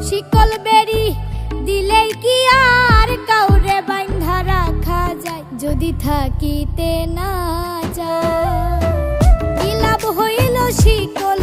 শিকল বেরি দিলেই কি আর কাউরে বাঁধা রাখা যায়, যদি থাকিতে না যায়। কি লাভ হইল শিকল